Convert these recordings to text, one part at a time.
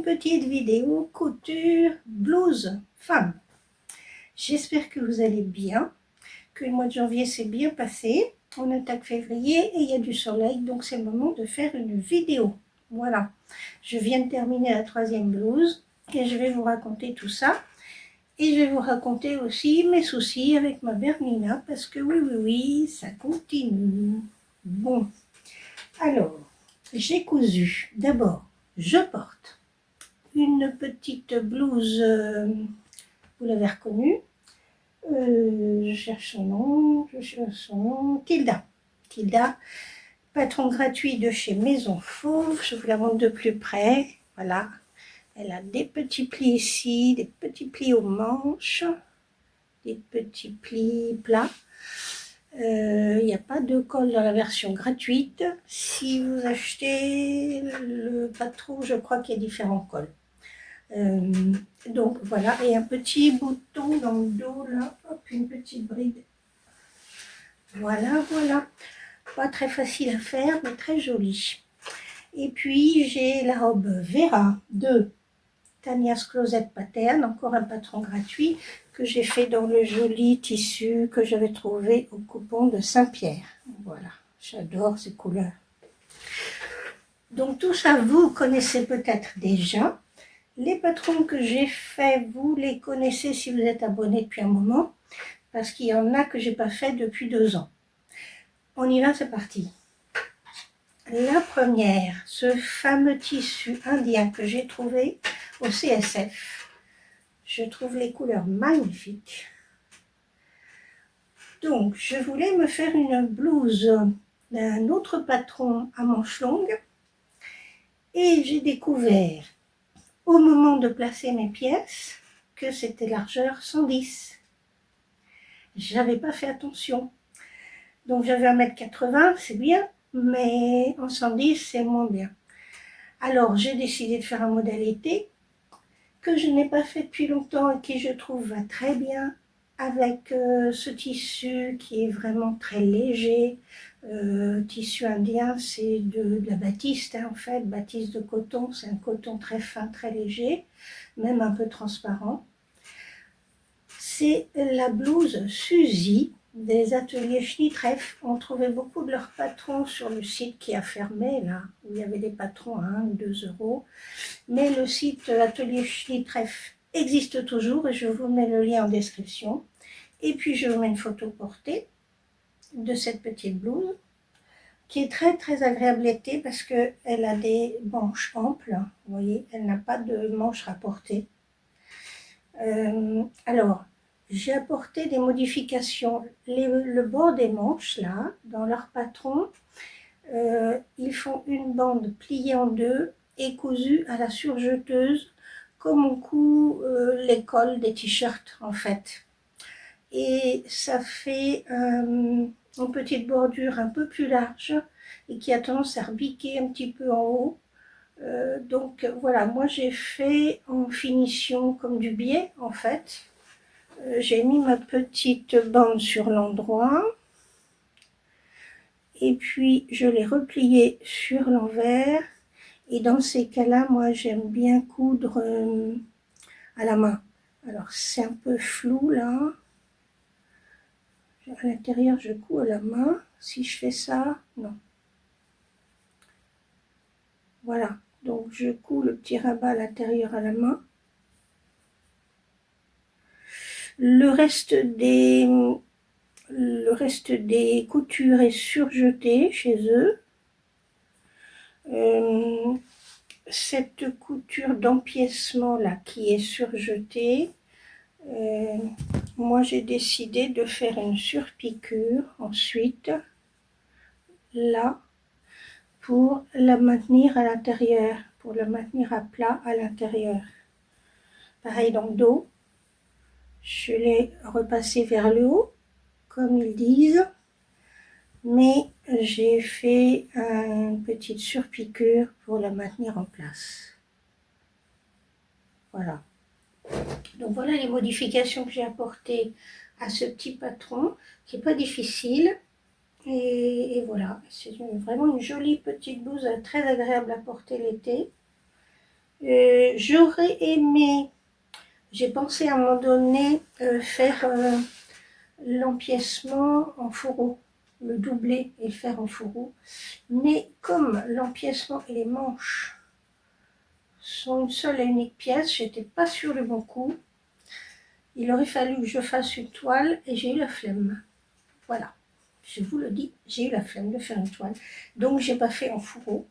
petite vidéo couture blouse femme. J'espère que vous allez bien, que le mois de janvier s'est bien passé. On attaque février et il y a du soleil, donc c'est le moment de faire une vidéo. Voilà, je viens de terminer la 3e blouse et je vais vous raconter tout ça. Et je vais vous raconter aussi mes soucis avec ma Bernina, parce que oui, ça continue. Bon, alors, j'ai cousu. D'abord, je porte une petite blouse, vous l'avez reconnue, je cherche son nom, Tilda. Tilda, patron gratuit de chez Maison Fauve, je vous la montre de plus près, voilà. Elle a des petits plis ici, des petits plis aux manches, des petits plis plats. Il n'y a pas de col dans la version gratuite. Si vous achetez le patron, je crois qu'il y a différents cols. Donc voilà, et un petit bouton dans le dos là, hop, une petite bride. Voilà. Pas très facile à faire, mais très jolie. Et puis j'ai la robe Vera de Tania's Closet Pattern, encore un patron gratuit que j'ai fait dans le joli tissu que j'avais trouvé au coupon de Saint-Pierre. Voilà, j'adore ces couleurs. Donc tout ça, vous connaissez peut-être déjà. Les patrons que j'ai faits, vous les connaissez si vous êtes abonné depuis un moment, parce qu'il y en a que je n'ai pas fait depuis 2 ans. On y va, c'est parti. La première, ce fameux tissu indien que j'ai trouvé au CSF. Je trouve les couleurs magnifiques. Donc, je voulais me faire une blouse d'un autre patron à manches longues. Et j'ai découvert, au moment de placer mes pièces, que c'était largeur 110. J'avais pas fait attention. Donc, j'avais 1,80 m, c'est bien, mais en 110, c'est moins bien. Alors, j'ai décidé de faire un modèle été que je n'ai pas fait depuis longtemps et qui, je trouve, va très bien avec ce tissu qui est vraiment très léger. Tissu indien, c'est de la batiste, hein, en fait, batiste de coton, c'est un coton très fin, très léger, même un peu transparent. C'est la blouse Suzy des ateliers Schnittreff. On trouvait beaucoup de leurs patrons sur le site qui a fermé, là, où il y avait des patrons à 1 ou 2 euros. Mais le site Atelier Schnittreff existe toujours et je vous mets le lien en description. Et puis je vous mets une photo portée de cette petite blouse qui est très très agréable l'été parce qu'elle a des manches amples. Vous voyez, elle n'a pas de manches rapportées. Alors, j'ai apporté des modifications. Le bord des manches, là, dans leur patron, ils font une bande pliée en deux et cousue à la surjeteuse, comme on coud les cols des t-shirts, en fait. Et ça fait une petite bordure un peu plus large et qui a tendance à rebiquer un petit peu en haut. Donc voilà, moi j'ai fait en finition comme du biais, en fait. J'ai mis ma petite bande sur l'endroit et puis je l'ai repliée sur l'envers. Et dans ces cas-là, moi j'aime bien coudre à la main. Alors c'est un peu flou là. À l'intérieur, je couds à la main. Si je fais ça, non. Voilà. Donc je couds le petit rabat à l'intérieur à la main. Le reste des coutures est surjeté chez eux. Cette couture d'empiècement là qui est surjetée, moi j'ai décidé de faire une surpiqûre ensuite là pour la maintenir à l'intérieur, pour la maintenir à plat à l'intérieur. Pareil dans le dos, je l'ai repassé vers le haut comme ils disent, mais j'ai fait une petite surpiqûre pour la maintenir en place. Voilà. Donc voilà les modifications que j'ai apportées à ce petit patron, qui n'est pas difficile. Et voilà, c'est vraiment une jolie petite blouse très agréable à porter l'été. J'aurais aimé, j'ai pensé à un moment donné faire l'empiècement en fourreau, le doubler et le faire en fourreau. Mais comme l'empiècement et les manches sont une seule et unique pièce, j'étais pas sûre du bon coup. Il aurait fallu que je fasse une toile et j'ai eu la flemme. Voilà, je vous le dis, j'ai eu la flemme de faire une toile. Donc j'ai pas fait en fourreau,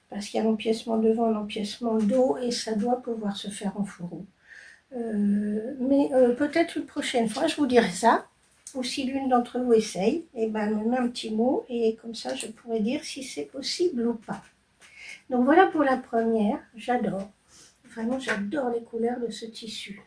parce qu'il y a l'empiècement devant, l'empiècement dos, et ça doit pouvoir se faire en fourreau. Mais peut-être une prochaine fois, je vous dirai ça. Ou si l'une d'entre vous essaye, et ben, me met un petit mot, et comme ça je pourrais dire si c'est possible ou pas. Donc voilà pour la première, j'adore. Vraiment, j'adore les couleurs de ce tissu.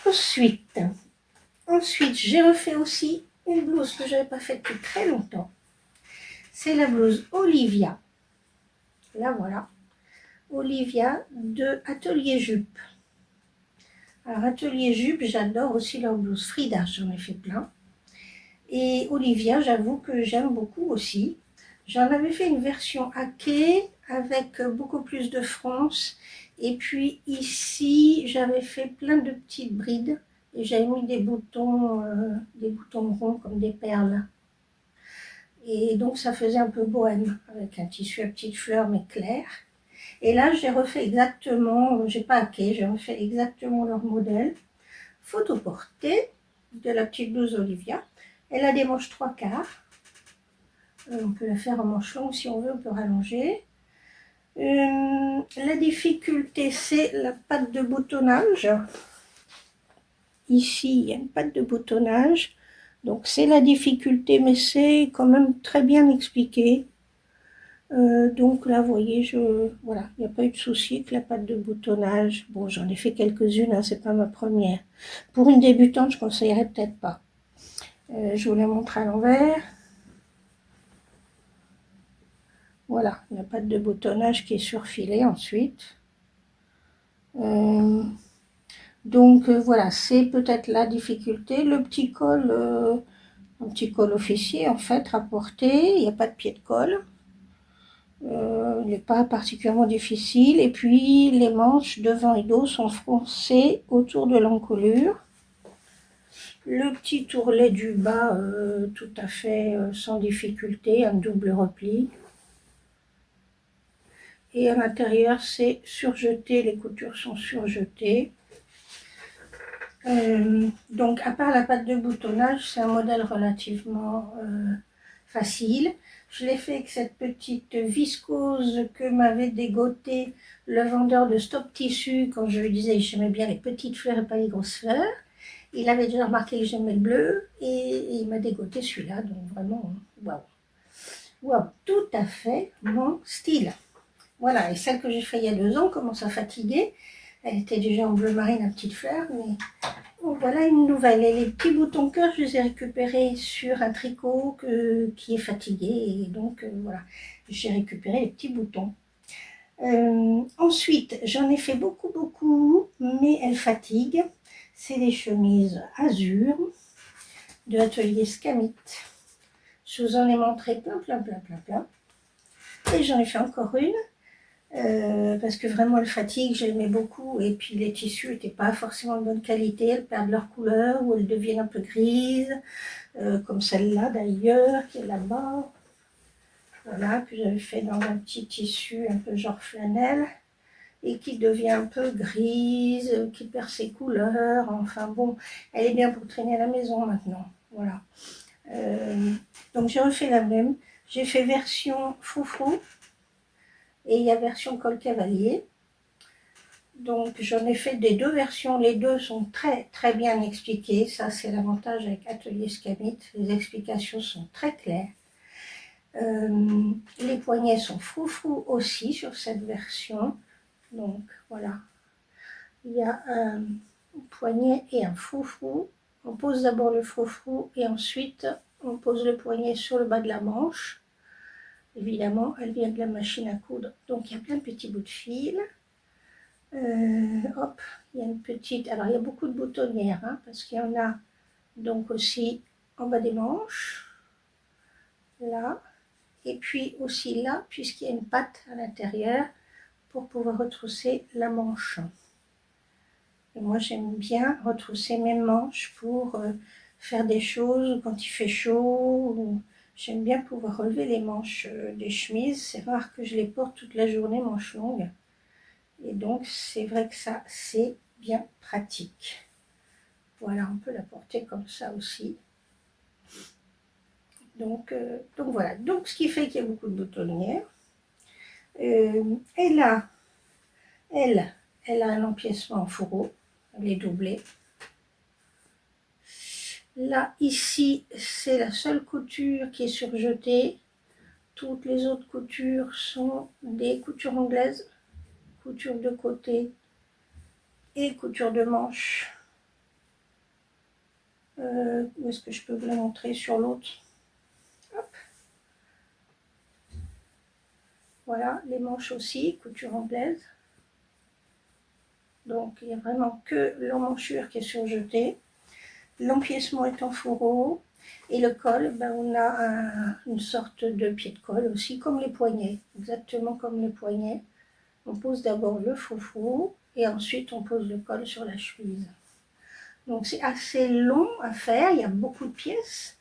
Ensuite, j'ai refait aussi une blouse que je n'avais pas faite depuis très longtemps. C'est la blouse Olivia. Là, voilà. Olivia de Atelier Jupe. Alors, Atelier Jupe, j'adore aussi leur blouse. Frida, j'en ai fait plein. Et Olivia, j'avoue que j'aime beaucoup aussi. J'en avais fait une version hackée avec beaucoup plus de fronce. Et puis ici, j'avais fait plein de petites brides. Et j'avais mis des boutons ronds comme des perles. Et donc ça faisait un peu bohème, avec un tissu à petites fleurs mais clair. Et là, j'ai refait exactement, j'ai pas hacké, j'ai refait exactement leur modèle. Photo portée de la petite blouse Olivia. Elle a des manches 3/4. On peut la faire en manche longue si on veut, on peut rallonger. La difficulté, c'est la patte de boutonnage. Ici, il y a une patte de boutonnage. Donc c'est la difficulté, mais c'est quand même très bien expliqué. Donc là, vous voyez, voilà, il n'y a pas eu de souci avec la patte de boutonnage. Bon, j'en ai fait quelques-unes, hein, c'est pas ma première. Pour une débutante, je conseillerais peut-être pas. Je vous la montre à l'envers. Voilà, la patte de boutonnage qui est surfilée ensuite. Donc voilà, c'est peut-être la difficulté. Le petit col, un petit col officier en fait, rapporté, il n'y a pas de pied de colle. Il n'est pas particulièrement difficile. Et puis les manches devant et dos sont froncées autour de l'encolure. Le petit tourlet du bas, tout à fait sans difficulté, un double repli. Et à l'intérieur, c'est surjeté, les coutures sont surjetées. Donc, à part la patte de boutonnage, c'est un modèle relativement facile. Je l'ai fait avec cette petite viscose que m'avait dégoté le vendeur de Stop Tissu quand je lui disais que j'aimais bien les petites fleurs et pas les grosses fleurs. Il avait déjà remarqué que j'aimais le bleu et il m'a dégoté celui-là. Donc vraiment, waouh. Waouh, tout à fait mon style. Voilà, et celle que j'ai fait il y a 2 ans commence à fatiguer. Elle était déjà en bleu marine, la petite fleur, mais bon, voilà une nouvelle. Et les petits boutons cœur, je les ai récupérés sur un tricot qui est fatigué. Et donc, voilà, j'ai récupéré les petits boutons. Ensuite, j'en ai fait beaucoup, mais elles fatiguent. C'est des chemises azur de l'atelier Scamit. Je vous en ai montré plein. Et j'en ai fait encore une. Parce que vraiment elles fatiguent, j'aimais beaucoup, et puis les tissus n'étaient pas forcément de bonne qualité, elles perdent leur couleur ou elles deviennent un peu grises, comme celle-là d'ailleurs, qui est là-bas. Voilà, que j'avais fait dans un petit tissu un peu genre flanelle, et qui devient un peu grise, qui perd ses couleurs, enfin bon, elle est bien pour traîner à la maison maintenant, voilà. Donc j'ai refait la même, j'ai fait version froufrou, et il y a version col cavalier. Donc j'en ai fait des 2 versions, les 2 sont très bien expliquées, ça c'est l'avantage avec Atelier Scamit, les explications sont très claires. Les poignets sont froufrou aussi sur cette version, donc voilà, il y a un poignet et un froufrou. On pose d'abord le froufrou et ensuite on pose le poignet sur le bas de la manche. Évidemment, elle vient de la machine à coudre, donc il y a plein de petits bouts de fil. Hop, il y a une petite, alors il y a beaucoup de boutonnières, hein, parce qu'il y en a donc aussi en bas des manches, là, et puis aussi là, puisqu'il y a une patte à l'intérieur, pour pouvoir retrousser la manche. Et moi, j'aime bien retrousser mes manches pour faire des choses quand il fait chaud. J'aime bien pouvoir relever les manches des chemises. C'est rare que je les porte toute la journée manches longues. Et donc, c'est vrai que ça, c'est bien pratique. Voilà, on peut la porter comme ça aussi. Donc voilà. Donc, ce qui fait qu'il y a beaucoup de boutonnières. Elle a un empiècement en fourreau. Elle est doublée. Là, ici, c'est la seule couture qui est surjetée. Toutes les autres coutures sont des coutures anglaises, couture de côté et couture de manche. Où est-ce que je peux vous la montrer sur l'autre? Voilà, les manches aussi, couture anglaise. Donc, il n'y a vraiment que l'emmanchure qui est surjetée. L'empiècement est en fourreau. Et le col, ben, on a une sorte de pied de colle aussi, comme les poignets, exactement comme les poignets. On pose d'abord le froufrou et ensuite on pose le col sur la chemise. Donc c'est assez long à faire, il y a beaucoup de pièces,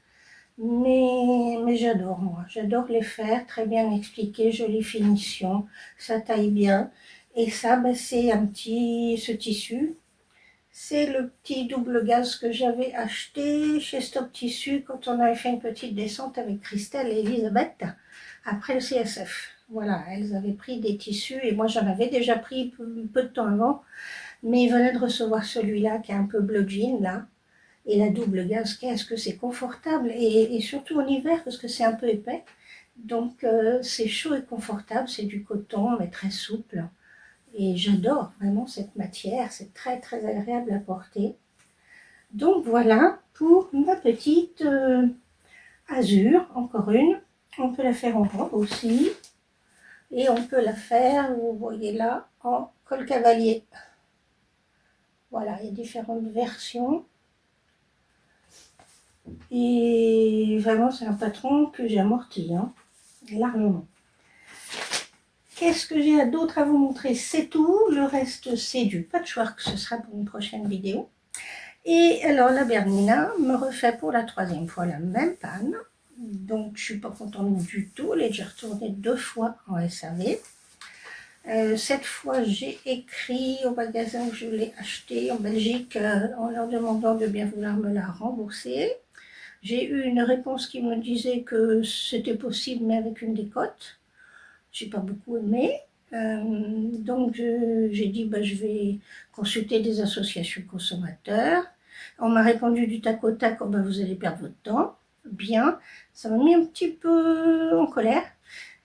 mais j'adore moi. J'adore les faire, très bien expliquées, jolie finition, ça taille bien. Et ça, ben, c'est ce tissu. C'est le petit double gaze que j'avais acheté chez Stop Tissu quand on avait fait une petite descente avec Christelle et Elisabeth après le CSF. Voilà, elles avaient pris des tissus et moi j'en avais déjà pris peu de temps avant, mais ils venaient de recevoir celui-là qui est un peu bleu jean là. Et la double gaze, qu'est-ce que c'est confortable et surtout en hiver parce que c'est un peu épais. Donc c'est chaud et confortable, c'est du coton mais très souple. Et j'adore vraiment cette matière, c'est très très agréable à porter. Donc voilà pour ma petite azur, encore une. On peut la faire en robe aussi. Et on peut la faire, vous voyez là, en col cavalier. Voilà, il y a différentes versions. Et vraiment, c'est un patron que j'ai amorti, hein, largement. Qu'est-ce que j'ai d'autre à vous montrer? C'est tout. Le reste, c'est du patchwork. Ce sera pour une prochaine vidéo. Et alors, la Bernina me refait pour la 3e fois la même panne. Donc, je ne suis pas contente du tout. Elle est déjà retournée 2 fois en SAV. Cette fois, j'ai écrit au magasin où je l'ai acheté en Belgique en leur demandant de bien vouloir me la rembourser. J'ai eu une réponse qui me disait que c'était possible, mais avec une décote. Je n'ai pas beaucoup aimé. Donc, j'ai dit, je vais consulter des associations consommateurs. On m'a répondu du tac au tac, oh, vous allez perdre votre temps. Bien, ça m'a mis un petit peu en colère.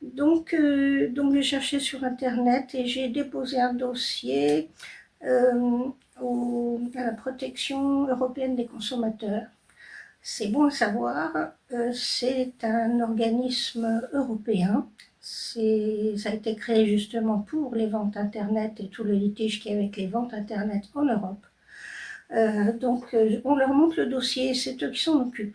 Donc j'ai cherché sur Internet et j'ai déposé un dossier à la protection européenne des consommateurs. C'est bon à savoir, c'est un organisme européen. Ça a été créé justement pour les ventes Internet et tout le litige qu'il y a avec les ventes Internet en Europe. On leur montre le dossier, c'est eux qui s'en occupent.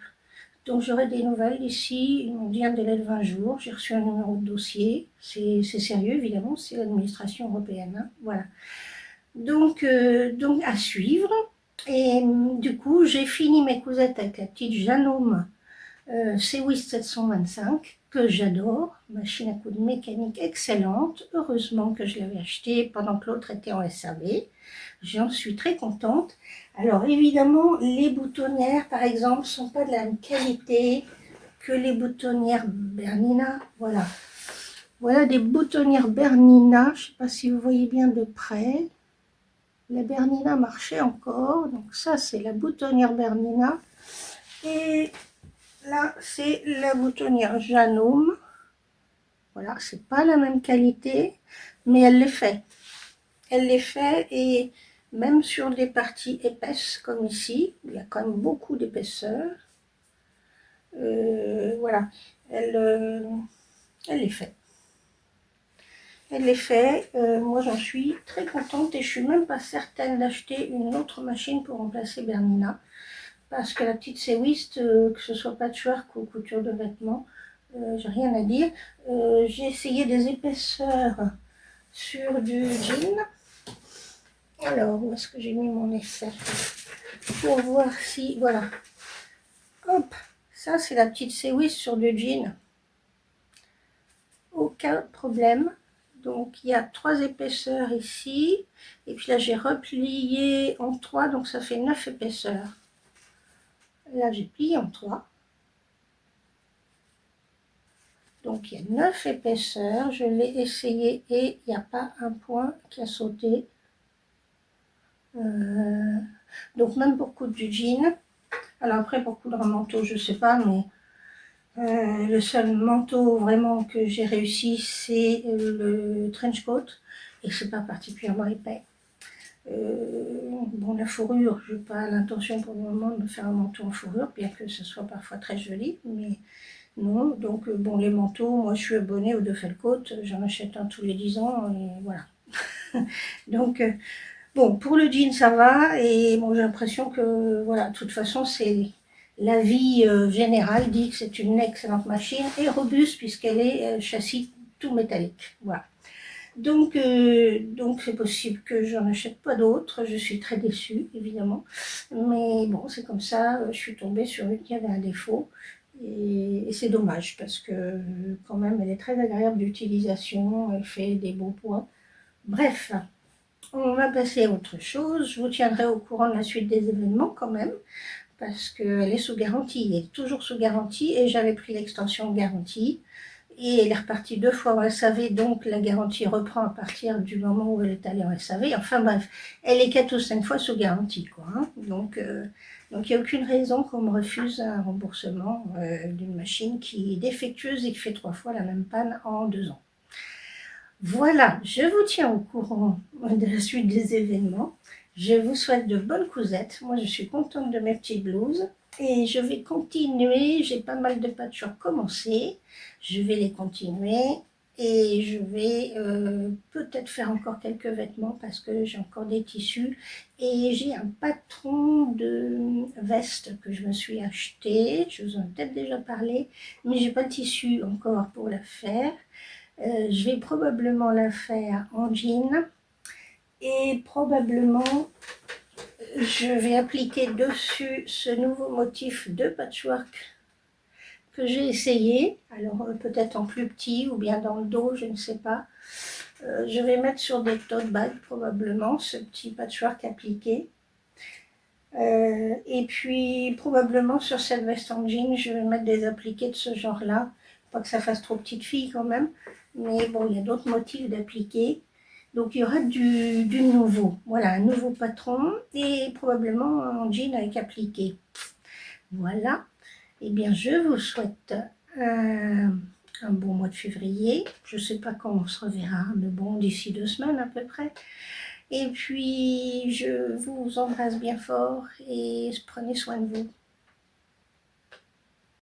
Donc j'aurai des nouvelles d'ici, ils m'ont dit un délai de 20 jours, j'ai reçu un numéro de dossier, c'est sérieux évidemment, c'est l'administration européenne, hein, voilà. Donc à suivre, et du coup j'ai fini mes cousettes avec la petite Janome Sewist 725, que j'adore, machine à coudre mécanique excellente, heureusement que je l'avais achetée pendant que l'autre était en SAV, j'en suis très contente. Alors évidemment, les boutonnières par exemple ne sont pas de la même qualité que les boutonnières Bernina, voilà. Voilà des boutonnières Bernina, je ne sais pas si vous voyez bien de près. La Bernina marchait encore, donc ça c'est la boutonnière Bernina. Et là, c'est la boutonnière Janome. Voilà, c'est pas la même qualité, mais elle les fait. Elle les fait et même sur des parties épaisses comme ici, il y a quand même beaucoup d'épaisseur. Voilà, elle les fait. Elle les fait. Moi, j'en suis très contente et je suis même pas certaine d'acheter une autre machine pour remplacer Bernina. Parce que la petite Sewist, que ce soit patchwork ou couture de vêtements, j'ai rien à dire. J'ai essayé des épaisseurs sur du jean. Alors, où est-ce que j'ai mis mon essai? Pour voir si, voilà. Hop, ça c'est la petite séwis sur du jean. Aucun problème. Donc il y a 3 épaisseurs ici. Et puis là j'ai replié en 3, donc ça fait 9 épaisseurs. Là j'ai plié en 3. Donc il y a 9 épaisseurs. Je l'ai essayé et il n'y a pas un point qui a sauté. Donc même pour coudre du jean. Alors après pour coudre un manteau je ne sais pas, mais le seul manteau vraiment que j'ai réussi, c'est le trench coat, et c'est pas particulièrement épais. Bon, la fourrure, je n'ai pas l'intention pour le moment de me faire un manteau en fourrure, bien que ce soit parfois très joli, mais non. Donc bon, les manteaux, moi je suis abonnée au De Felcoat, j'en achète un tous les 10 ans, et voilà. Donc bon, pour le jean ça va, et bon, j'ai l'impression que voilà, de toute façon c'est l'avis général dit que c'est une excellente machine et robuste puisqu'elle est châssis tout métallique. Voilà. Donc c'est possible que j'en achète pas d'autres. Je suis très déçue, évidemment. Mais bon, c'est comme ça. Je suis tombée sur une qui avait un défaut. Et c'est dommage parce que quand même, elle est très agréable d'utilisation. Elle fait des beaux points. Bref, on va passer à autre chose. Je vous tiendrai au courant de la suite des événements quand même, parce qu'elle est sous garantie, elle est toujours sous garantie, et j'avais pris l'extension garantie, et elle est repartie 2 fois en SAV, donc la garantie reprend à partir du moment où elle est allée en SAV. Enfin bref, elle est 4 ou 5 fois sous garantie, quoi. Hein. Donc il n'y a aucune raison qu'on me refuse un remboursement d'une machine qui est défectueuse et qui fait 3 fois la même panne en 2 ans. Voilà, je vous tiens au courant de la suite des événements. Je vous souhaite de bonnes cousettes. Moi, je suis contente de mes petites blouses. Et je vais continuer. J'ai pas mal de patchwork commencé. Je vais les continuer. Et je vais peut-être faire encore quelques vêtements parce que j'ai encore des tissus. Et j'ai un patron de veste que je me suis acheté. Je vous en ai peut-être déjà parlé. Mais j'ai pas de tissu encore pour la faire. Je vais probablement la faire en jean et probablement je vais appliquer dessus ce nouveau motif de patchwork que j'ai essayé, alors peut-être en plus petit ou bien dans le dos, je ne sais pas. Je vais mettre sur des tote bags probablement ce petit patchwork appliqué. Et puis probablement sur cette veste en jean, je vais mettre des appliqués de ce genre-là. Pas que ça fasse trop petite fille quand même. Mais bon, il y a d'autres motifs d'appliquer. Donc il y aura du nouveau. Voilà, un nouveau patron et probablement un jean avec appliqué. Voilà. Eh bien, je vous souhaite un bon mois de février. Je ne sais pas quand on se reverra, mais bon, d'ici 2 semaines à peu près. Et puis, je vous embrasse bien fort et prenez soin de vous.